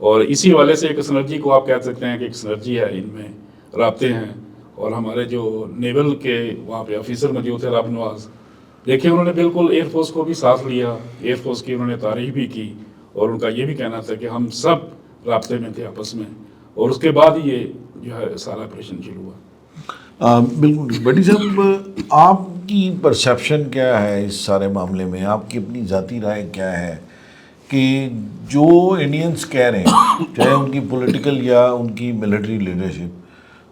اور اسی حوالے سے ایک سنرجی کو آپ کہہ سکتے ہیں کہ ایک سنرجی ہے ان میں، رابطے ہیں. اور ہمارے جو نیول کے وہاں پہ آفیسر موجود تھے راب نواز، دیکھیں انہوں نے بالکل ایئر فورس کو بھی ساتھ لیا، ایئر فورس کی انہوں نے تعریف بھی کی، اور ان کا یہ بھی کہنا تھا کہ ہم سب رابطے میں تھے آپس میں، اور اس کے بعد یہ جو ہے سارا آپریشن شروع ہوا. بالکل. بٹی صاحب، آپ کی پرسیپشن کیا ہے اس سارے معاملے میں؟ آپ کی اپنی ذاتی رائے کیا ہے کہ جو انڈینس کہہ رہے ہیں، چاہے ان کی پولیٹیکل یا ان کی ملٹری لیڈرشپ،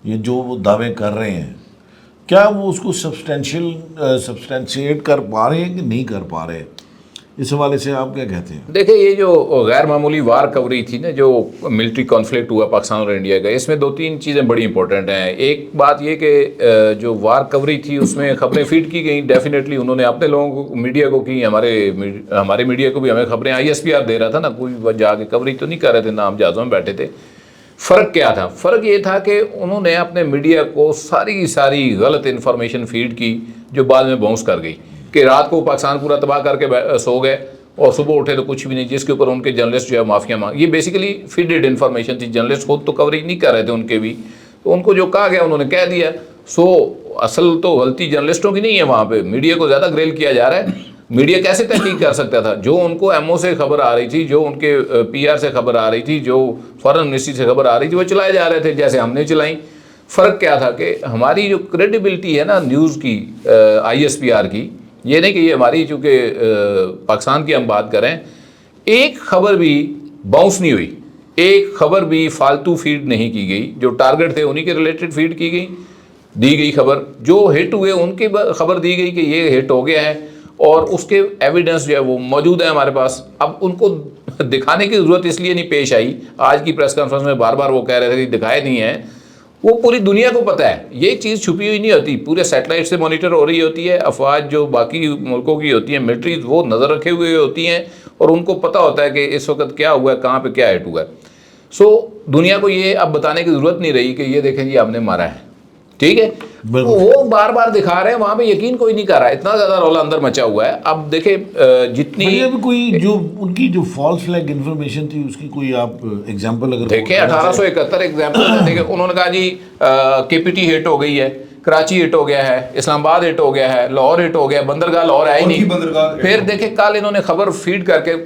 یہ جو وہ دعوے کر رہے ہیں، کیا وہ اس کو سبسٹینشیٹ کر پا رہے ہیں کہ نہیں کر پا رہے؟ اس حوالے سے آپ کیا کہتے ہیں؟ دیکھیں، یہ جو غیر معمولی وار کوری تھی نا، جو ملٹری کانفلکٹ ہوا پاکستان اور انڈیا کا، اس میں 2-3 چیزیں بڑی امپورٹنٹ ہیں. ایک بات یہ کہ جو وار کوری تھی اس میں خبریں فیڈ کی گئیں، ڈیفینیٹلی انہوں نے اپنے لوگوں کو، میڈیا کو کی، ہمارے میڈیا کو بھی ہمیں خبریں ISPR دے رہا تھا نا، کوئی جا کے کوریج تو نہیں کر رہے تھے، نہ ہم جہازوں میں بیٹھے تھے. فرق کیا تھا؟ فرق یہ تھا کہ انہوں نے اپنے میڈیا کو ساری غلط انفارمیشن فیڈ کی، جو بعد میں باؤنس کر گئی، کہ رات کو پاکستان پورا تباہ کر کے سو گئے اور صبح اٹھے تو کچھ بھی نہیں، جس کے اوپر ان کے جرنلسٹ جو ہے معافیا مانگ. یہ بیسیکلی فیڈڈ انفارمیشن تھی، جرنلسٹ خود تو کوریج نہیں کر رہے تھے ان کے بھی، تو ان کو جو کہا گیا انہوں نے کہہ دیا. اصل تو غلطی جرنلسٹوں کی نہیں ہے، وہاں پہ میڈیا کو زیادہ گریل کیا جا رہا ہے. میڈیا کیسے تحقیق کر سکتا تھا؟ جو ان کو MO سے خبر آ رہی تھی، جو ان کے PR سے خبر آ رہی تھی، جو فارن منسٹری سے خبر آ رہی تھی، وہ چلائے جا رہے تھے جیسے ہم نے چلائیں. فرق کیا تھا کہ ہماری جو کریڈیبلٹی ہے نا نیوز کی، ISPR کی، یہ نہیں کہ یہ ہماری، چونکہ پاکستان کی ہم بات کریں، ایک خبر بھی باؤنس نہیں ہوئی، ایک خبر بھی فالتو فیڈ نہیں کی گئی. جو ٹارگٹ تھے انہی کے ریلیٹڈ فیڈ کی گئی، دی گئی خبر. جو ہٹ ہوئے ان کی خبر دی گئی کہ یہ ہٹ ہو گیا ہے، اور اس کے ایویڈنس جو ہے وہ موجود ہے ہمارے پاس. اب ان کو دکھانے کی ضرورت اس لیے نہیں پیش آئی. آج کی پریس کانفرنس میں بار بار وہ کہہ رہے تھے کہ دکھائے نہیں ہیں. وہ پوری دنیا کو پتہ ہے، یہ چیز چھپی ہوئی نہیں ہوتی، پورے سیٹلائٹ سے مانیٹر ہو رہی ہوتی ہے. افواج جو باقی ملکوں کی ہوتی ہیں، ملٹریز، وہ نظر رکھے ہوئے ہوتی ہیں، اور ان کو پتہ ہوتا ہے کہ اس وقت کیا ہوا ہے، کہاں پہ کیا ہٹ ہوا ہے. دنیا کو یہ اب بتانے کی ضرورت نہیں رہی کہ یہ دیکھیں جی ہم نے مارا ہے. ٹھیک ہے، وہ بار بار دکھا رہے ہیں، وہاں پہ یقین کوئی نہیں کر رہا ہے. اتنا زیادہ رولا اندر مچا ہوا ہے. اب دیکھیں جتنی کوئی جو ان کی جو فالس فلیگ انفارمیشن تھی، اس کی کوئی آپ ایگزامپل اگر دیکھیں، 1871 ایگزامپل دیکھیں. انہوں نے کہا جی KPT ہٹ ہو گئی ہے، کراچی ہٹ ہو گیا ہے، اسلام آباد ہٹ ہو گیا ہے، لاہور ہٹ ہو گیا، بندرگاہ لاہور ہے ہی نہیں. پھر دیکھیں کل انہوں نے خبر فیڈ کر کے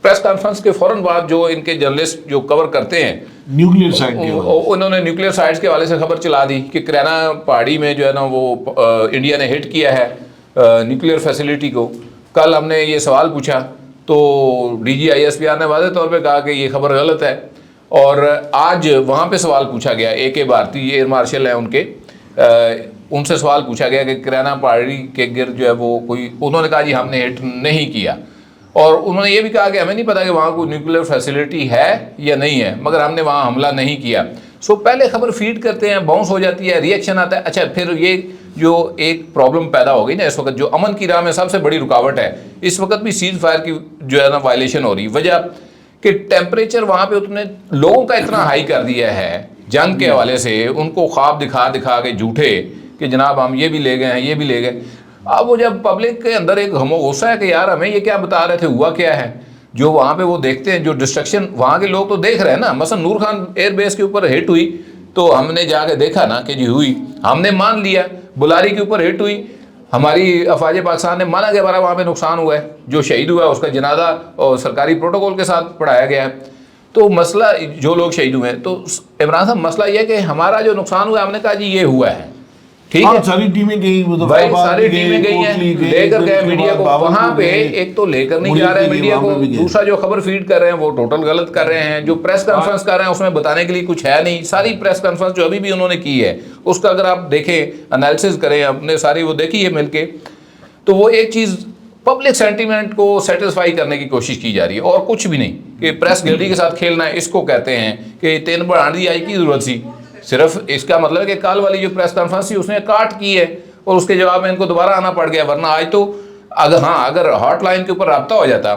پریس کانفرنس کے فوراً بعد جو ان کے جرنلسٹ جو کور کرتے ہیں نیوکلیئر سائٹ کے، انہوں نے نیوکلیئر سائٹس کے حوالے سے خبر چلا دی کہ کرینا پہاڑی میں جو ہے نا وہ انڈیا نے ہٹ کیا ہے نیوکلیئر فیسلٹی کو. کل ہم نے یہ سوال پوچھا تو DG ISPR نے واضح طور پہ کہا کہ یہ خبر غلط ہے. اور آج وہاں پہ سوال پوچھا گیا، AK بھارتی ایئر مارشل ہیں ان کے، ان سے سوال پوچھا گیا کہ کرینا پہاڑی کے گرد جو ہے وہ کوئی، انہوں نے کہا جی ہم نے ہٹ نہیں کیا. اور انہوں نے یہ بھی کہا کہ ہمیں نہیں پتا کہ وہاں کوئی نیوکلیئر فیسلٹی ہے یا نہیں ہے، مگر ہم نے وہاں حملہ نہیں کیا. پہلے خبر فیڈ کرتے ہیں، باؤنس ہو جاتی ہے، ری ایکشن آتا ہے. اچھا، پھر یہ جو ایک پرابلم پیدا ہو گئی نا اس وقت، جو امن کی راہ میں سب سے بڑی رکاوٹ ہے اس وقت بھی، سیز فائر کی جو ہے نا وائلیشن ہو رہی. وجہ کہ ٹیمپریچر وہاں پہ اتنے لوگوں کا اتنا ہائی کر دیا ہے جنگ کے حوالے سے، ان کو خواب دکھا دکھا کے جھوٹے کہ جناب ہم یہ بھی لے گئے ہیں، یہ بھی لے گئے. اب وہ جب پبلک کے اندر ایک غصہ ہے کہ یار ہمیں یہ کیا بتا رہے تھے، ہوا کیا ہے. جو وہاں پہ وہ دیکھتے ہیں، جو ڈسٹرکشن وہاں کے لوگ تو دیکھ رہے ہیں نا. مثلا نور خان ایئر بیس کے اوپر ہٹ ہوئی تو ہم نے جا کے دیکھا نا کہ جی ہوئی، ہم نے مان لیا. بلاری کے اوپر ہٹ ہوئی، ہماری افواج پاکستان نے مانا کہ ہمارا وہاں پہ نقصان ہوا ہے، جو شہید ہوا ہے اس کا جنازہ اور سرکاری پروٹوکول کے ساتھ پڑھایا گیا ہے. تو مسئلہ جو لوگ شہید ہوئے ہیں، تو عمران صاحب مسئلہ یہ ہے کہ ہمارا جو نقصان ہوا ہے، ہم نے کہا جی یہ ہوا ہے. ٹھیک ہے، ساری ٹیمیں گئی، ساری ٹیمیں گئی ہیں، لے کر گئے میڈیا کو وہاں پہ. ایک تو لے کر نہیں جا رہے میڈیا کو، دوسرا جو خبر فیڈ کر رہے ہیں وہ ٹوٹل غلط کر رہے ہیں. جو پریس کانفرنس کر رہے ہیں اس میں بتانے کے لیے کچھ ہے نہیں. ساری پریس کانفرنس جو ابھی بھی انہوں نے کی ہے اس کا اگر آپ دیکھیں، انالیسز کریں اپنے ساری، وہ دیکھیے مل کے، تو وہ ایک چیز پبلک سینٹیمنٹ کو سیٹسفائی کرنے کی کوشش کی جا رہی ہے اور کچھ بھی نہیں. کہ پریس گیلری کے ساتھ کھیلنا ہے، اس کو کہتے ہیں کہ 3 بڑھانے آئی کی ضرورت تھی. صرف اس کا مطلب ہے کہ کال والی جو پریس کانفرنس تھی اس نے کاٹ کی ہے اور اس کے جواب میں ان کو دوبارہ آنا پڑ گیا. ورنہ آج تو اگر ہاٹ لائن کے اوپر رابطہ ہو جاتا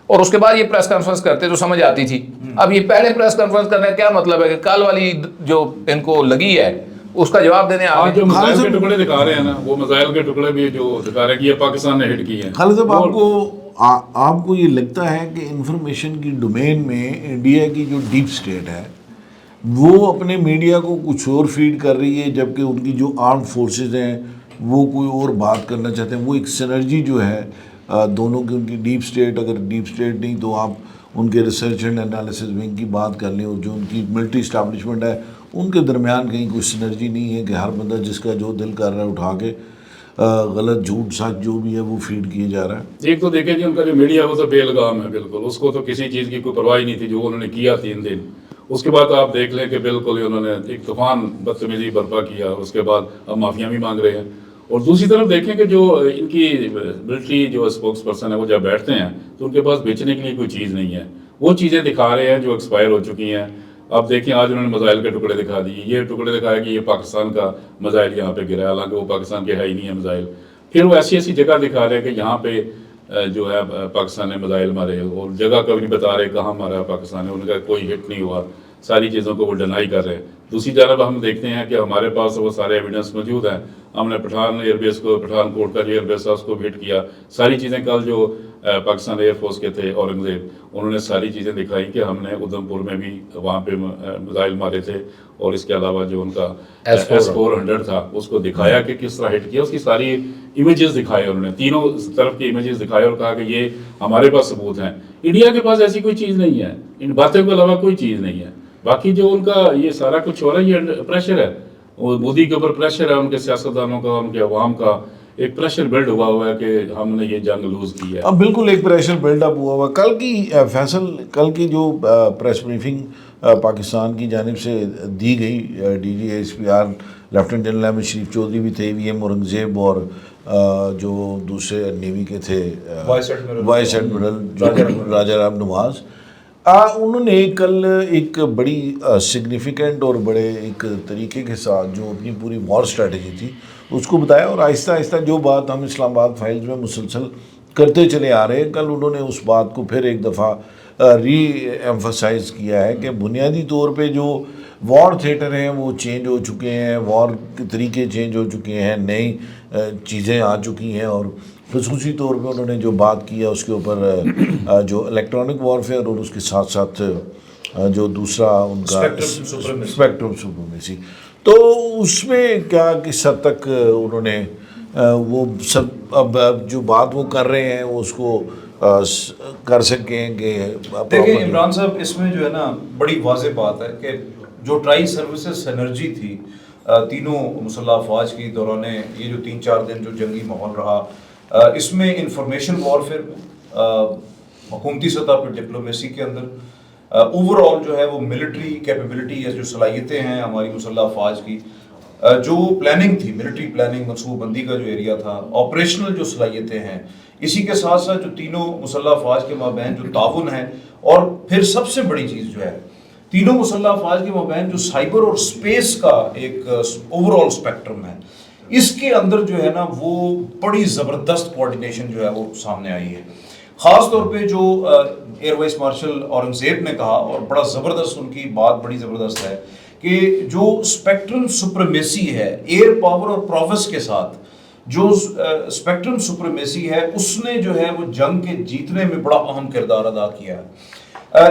اور اس کے بعد یہ پریس کانفرنس کرتے تو سمجھ آتی تھی. اب یہ پہلے پریس کانفرنس کرنے کا کیا مطلب ہے کہ کال والی جو ان کو لگی ہے اس کا جواب دینے آ جو میزائل کے ٹکڑے دکھا رہے ہیں نا، وہ میزائل کے ٹکڑے بھی جو دکھا رہے ہیں کہ یہ پاکستان نے ہٹ کی ہیں. خالد صاحب، آپ کو آپ کو یہ لگتا ہے کہ انفارمیشن کی ڈومین میں انڈیا کی جو ڈیپ اسٹیٹ ہے وہ اپنے میڈیا کو کچھ اور فیڈ کر رہی ہے، جبکہ ان کی جو آرم فورسز ہیں وہ کوئی اور بات کرنا چاہتے ہیں؟ وہ ایک سینرجی جو ہے دونوں کی، ان کی ڈیپ اسٹیٹ، اگر ڈیپ اسٹیٹ نہیں تو آپ ان کے ریسرچ اینڈ انالیسز ونگ کی بات کر لیں، اور جو ان کی ملٹری اسٹیبلشمنٹ ہے ان کے درمیان کہیں کوئی سینرجی نہیں ہے کہ ہر بندہ جس کا جو دل کر رہا ہے اٹھا کے غلط جھوٹ سچ جو بھی ہے وہ فیڈ کیے جا رہا ہے؟ ایک تو دیکھیں جی ان کا جو میڈیا وہ تو بے لگام ہے بالکل، اس کو تو کسی چیز کی کوئی پرواہ نہیں تھی جو انہوں نے کیا 3 دن۔ اس کے بعد آپ دیکھ لیں کہ بالکل ہی انہوں نے ایک طوفان بدتمیزی برپا کیا، اس کے بعد اب معافیاں بھی مانگ رہے ہیں۔ اور دوسری طرف دیکھیں کہ جو ان کی ملٹری جو اسپوکس پرسن ہے وہ جب بیٹھتے ہیں تو ان کے پاس بیچنے کے لیے کوئی چیز نہیں ہے، وہ چیزیں دکھا رہے ہیں جو ایکسپائر ہو چکی ہیں۔ اب دیکھیں آج انہوں نے میزائل کے ٹکڑے دکھا دیے، یہ ٹکڑے دکھایا کہ یہ پاکستان کا میزائل یہاں پہ گرا ہے، حالانکہ وہ پاکستان کے ہے ہی نہیں ہے میزائل۔ پھر وہ ایسی ایسی جگہ دکھا رہے ہیں کہ یہاں پہ جو ہے پاکستان نے میزائل مارے، اور جگہ کبھی نہیں بتا رہے کہاں مارا ہے پاکستان نے، ان کا کوئی ہٹ نہیں ہوا، ساری چیزوں کو وہ ڈینائی کر رہے ہیں۔ دوسری جانب ہم دیکھتے ہیں کہ ہمارے پاس وہ سارے ایویڈنس موجود ہیں، ہم نے پٹھان ایئر بیس کو، پٹھان کوٹ کا جو ایئر بیس ہے اس کو ہٹ کیا، ساری چیزیں کل جو پاکستان ایئر فورس کے تھے اورنگزیب، انہوں نے ساری چیزیں دکھائی کہ ہم نے ادھم پور میں بھی وہاں پہ میزائل مارے تھے، اور اس کے علاوہ جو ان کا S-400 تھا اس کو دکھایا کہ کس طرح ہٹ کیا، اس کی ساری امیجز دکھائے انہوں نے، تینوں طرف کی امیجز دکھائے اور کہا کہ یہ ہمارے پاس ثبوت ہیں۔ انڈیا کے پاس ایسی کوئی چیز نہیں ہے، ان باتوں کے علاوہ کوئی چیز نہیں ہے۔ باقی جو ان کا یہ سارا کچھ ہو رہا ہے یہ پریشر ہے، وہ مودی کے اوپر پریشر ہے، ان کے سیاستدانوں کا، ان کے عوام کا ایک پریشر بلڈ ہوا ہے کہ ہم نے یہ جنگ لوز کی ہے۔ اب بالکل ایک پریشر بلڈ اپ ہوا ہوا۔ کل کی فیصل، کل کی جو پریس بریفنگ پاکستان کی جانب سے دی گئی، D G S P R lieutenant general Ahmed Sharif Chaudhry بھی تھے، وی ایم اورنگزیب، اور جو دوسرے نیوی کے تھے وائس ایڈمرل راجہ رام نواز، انہوں نے کل ایک بڑی سگنیفیکنٹ اور بڑے ایک طریقے کے ساتھ جو اپنی پوری وار اسٹریٹجی تھی اس کو بتایا، اور آہستہ آہستہ جو بات ہم اسلام آباد فائلز میں مسلسل کرتے چلے آ رہے ہیں، کل انہوں نے اس بات کو پھر ایک دفعہ ری ایمفسائز کیا ہے کہ بنیادی طور پہ جو وار تھیٹر ہیں وہ چینج ہو چکے ہیں، وار کے طریقے چینج ہو چکے ہیں، نئی چیزیں آ چکی ہیں، اور خصوصی طور پہ انہوں نے جو بات کی ہے اس کے اوپر جو الیکٹرانک وارفیئر اور اس کے ساتھ ساتھ جو دوسرا ان کا اسپیکٹرم سپریمیسی، تو اس میں کیا کس حد تک انہوں نے وہ سب اب جو بات وہ کر رہے ہیں وہ اس کو کر سکیں کہ دیکھیں عمران صاحب، اس میں جو ہے نا بڑی واضح بات ہے کہ جو ٹرائی سروسز سینرجی تھی تینوں مسلح افواج کی دوران یہ جو 3-4 دن جو جنگی ماحول رہا، اس میں انفارمیشن وارفیئر حکومتی سطح پر ڈپلومیسی کے اندر اوور آل جو ہے وہ ملٹری کیپیبلٹی یا جو صلاحیتیں ہیں ہماری مسلح افواج کی، جو پلاننگ تھی، ملٹری پلاننگ، منصوبہ بندی کا جو ایریا تھا، آپریشنل جو صلاحیتیں ہیں، اسی کے ساتھ ساتھ جو تینوں مسلح افواج کے مابین جو تعاون ہے، اور پھر سب سے بڑی چیز جو ہے تینوں مسلح افواج کے مابین جو سائبر اور اسپیس کا ایک اوور آل اسپیکٹرم ہے، اس کے اندر جو ہے نا وہ بڑی زبردست کوارڈینیشن جو ہے وہ سامنے آئی ہے۔ خاص طور پہ جو ایئر وائس مارشل اورنگزیب نے کہا، اور بڑا زبردست ان کی بات بڑی زبردست ہے، کہ جو اسپیکٹرم سپریمیسی ہے ایئر پاور اور پروفیس کے ساتھ، جو اسپیکٹرم سپریمیسی ہے اس نے جو ہے وہ جنگ کے جیتنے میں بڑا اہم کردار ادا کیا ہے۔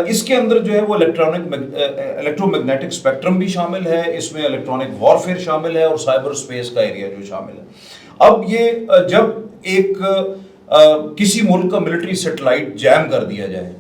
اس کے اندر جو ہے وہ الیکٹرو میگنیٹک اسپیکٹرم بھی شامل ہے، اس میں الیکٹرانک وارفیئر شامل ہے، اور سائبر اسپیس کا ایریا جو شامل ہے۔ اب یہ جب ایک کسی ملک کا ملٹری سیٹلائٹ جیم کر دیا جائے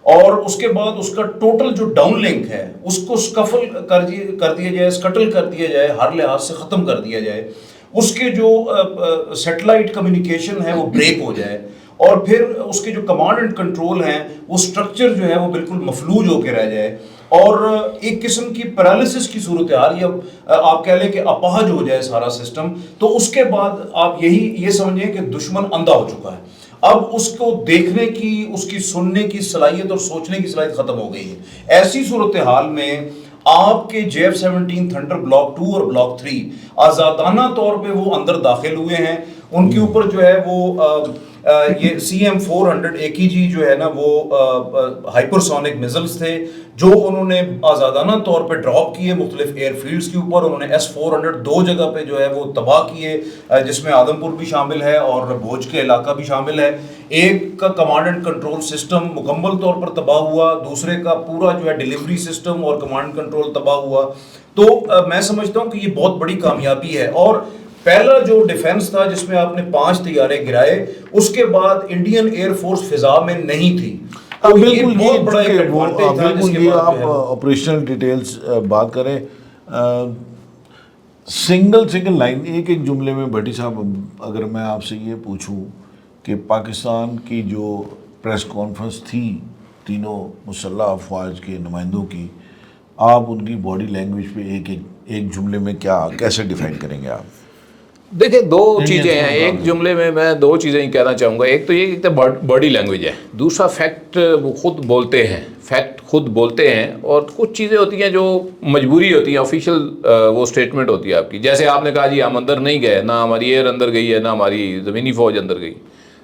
اور اس کے بعد اس کا ٹوٹل جو ڈاؤن لنک ہے اس کو سکفل کر دیا جائے، سکٹل کر دیا جائے، ہر لحاظ سے ختم کر دیا جائے، اس کے جو سیٹلائٹ کمیونیکیشن ہے وہ بریک ہو جائے، اور پھر اس کے جو کمانڈ اینڈ کنٹرول ہیں وہ سٹرکچر جو ہے وہ بالکل مفلوج ہو کے رہ جائے، اور ایک قسم کی پیرالیسس کی صورتحال، یا آپ کہہ لیں کہ اپاہج ہو جائے سارا سسٹم، تو اس کے بعد آپ یہ سمجھیں کہ دشمن اندھا ہو چکا ہے۔ اب اس کو دیکھنے کی، اس کی سننے کی صلاحیت اور سوچنے کی صلاحیت ختم ہو گئی ہے۔ ایسی صورتحال میں آپ کے JF-17 تھنڈر بلاک 2 اور بلاک 3 آزادانہ طور پہ وہ اندر داخل ہوئے ہیں، ان کے اوپر جو ہے وہ یہ CM-400 جو ہے نا وہ ہائپرسونک میزلز تھے جو انہوں نے آزادانہ طور پہ ڈراپ کیے مختلف ایئر فیلڈز کے اوپر. انہوں نے S-400 2 جگہ پہ جو ہے وہ تباہ کیے جس میں آدم پور بھی شامل ہے اور بھوج کے علاقہ بھی شامل ہے. ایک کا کمانڈ اینڈ کنٹرول سسٹم مکمل طور پر تباہ ہوا, دوسرے کا پورا جو ہے ڈیلیوری سسٹم اور کمانڈ کنٹرول تباہ ہوا. تو میں سمجھتا ہوں کہ یہ بہت بڑی کامیابی ہے. اور پہلا جو ڈیفنس تھا جس میں آپ نے 5 طیارے گرائے, اس کے بعد انڈین ایئر فورس فضا میں نہیں تھی. بالکل یہ آپ آپریشنل ڈیٹیلز بات کریں, سنگل لائن ایک جملے میں بھٹی صاحب اگر میں آپ سے یہ پوچھوں کہ پاکستان کی جو پریس کانفرنس تھی تینوں مسلح افواج کے نمائندوں کی, آپ ان کی باڈی لینگویج پہ ایک جملے میں کیسے ڈیفائن کریں گے آپ؟ دیکھیں 2 چیزیں ہیں ایک جملے میں 2 چیزیں ہی کہنا چاہوں گا. ایک تو یہ کہ باڈی لینگویج ہے, دوسرا فیکٹ وہ خود بولتے ہیں اور کچھ چیزیں ہوتی ہیں جو مجبوری ہوتی ہیں, آفیشیل وہ سٹیٹمنٹ ہوتی ہے آپ کی. جیسے آپ نے کہا جی ہم اندر نہیں گئے, نہ ہماری ایئر اندر گئی ہے نہ ہماری زمینی فوج اندر گئی.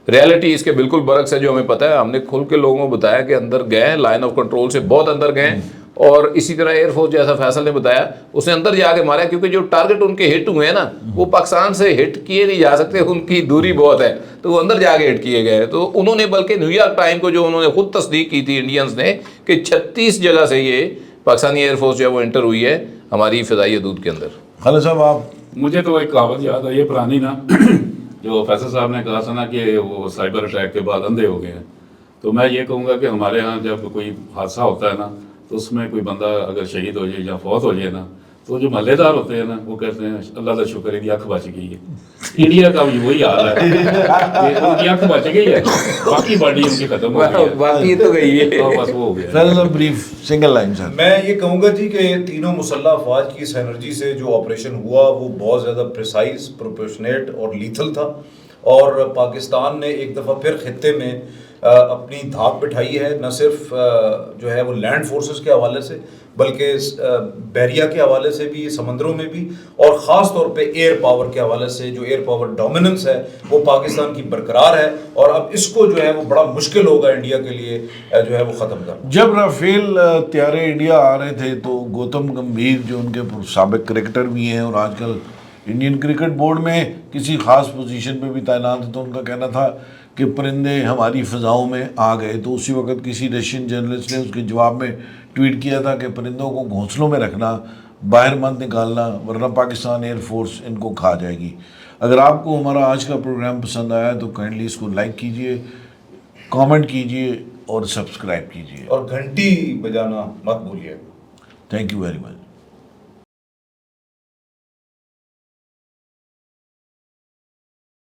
ریالٹی اس کے بالکل برعکس ہے جو ہمیں پتہ ہے. ہم نے کھل کے لوگوں کو بتایا کہ اندر گئے, لائن آف کنٹرول سے بہت اندر گئے, اور اسی طرح ایئر فورس جیسا فیصل نے بتایا اس نے اندر جا کے مارا, کیونکہ جو ٹارگٹ ان کے ہٹ ہوئے ہیں نا وہ پاکستان سے ہٹ کیے نہیں جا سکتے, ان کی دوری بہت ہے, تو وہ اندر جا کے ہٹ کیے گئے. تو انہوں نے بلکہ نیو یارک ٹائم کو جو انہوں نے خود تصدیق کی تھی انڈینز نے کہ 36 جگہ سے یہ پاکستانی ایئر فورس جو ہے وہ انٹر ہوئی ہے ہماری فضائی حدود کے اندر. خالد صاحب آپ؟ مجھے تو ایک کہاوت یاد ہے یہ پرانی نا جو فیصل صاحب نے کہا تھا نا کہ وہ سائبر اٹیک کے بعد اندھے ہو گئے ہیں. تو میں یہ کہوں گا کہ ہمارے ہاں جب کوئی حادثہ ہوتا ہے نا تو اس میں کوئی بندہ اگر شہید ہو جائے یا فوت ہو جائے نا تو جو محلے دار ہوتے ہیں نا وہ کہتے ہیں اللہ کا شکر ہے کہ آنکھ بچ گئی ہے. انڈیا کا بھی وہی حال ہے کہ ان کی آنکھ بچ گئی ہے, باقی باڈی ان کی ختم ہو گئی ہے, باقی تو گئی ہے, بس وہ ہو گیا. بریف سنگل لائن سر. میں یہ کہوں گا جی کہ تینوں مسلح افواج کی سینرجی سے جو آپریشن ہوا وہ بہت زیادہ پریسائز, پروپورشنیٹ اور لیتھل تھا, اور پاکستان نے ایک دفعہ پھر خطے میں اپنی دھاک بٹھائی ہے, نہ صرف جو ہے وہ لینڈ فورسز کے حوالے سے بلکہ بحریہ کے حوالے سے بھی, سمندروں میں بھی, اور خاص طور پہ ایئر پاور کے حوالے سے. جو ایئر پاور ڈومیننس ہے وہ پاکستان کی برقرار ہے, اور اب اس کو جو ہے وہ بڑا مشکل ہوگا انڈیا کے لیے جو ہے وہ ختم کرنا. جب رافیل طیارے انڈیا آ رہے تھے تو گوتم گمبھیر جو ان کے سابق کرکٹر بھی ہیں اور آج کل انڈین کرکٹ بورڈ میں کسی خاص پوزیشن پہ بھی تعینات ہے, تو ان کا کہنا تھا کہ پرندے ہماری فضاؤں میں آ گئے. تو اسی وقت کسی رشین جرنلسٹ نے اس کے جواب میں ٹویٹ کیا تھا کہ پرندوں کو گھونسلوں میں رکھنا, باہر مت نکالنا, ورنہ پاکستان ایئر فورس ان کو کھا جائے گی. اگر آپ کو ہمارا آج کا پروگرام پسند آیا تو کائنڈلی اس کو لائک کیجئے, کامنٹ کیجئے اور سبسکرائب کیجئے, اور گھنٹی بجانا مت بھولیے. Thank you very much.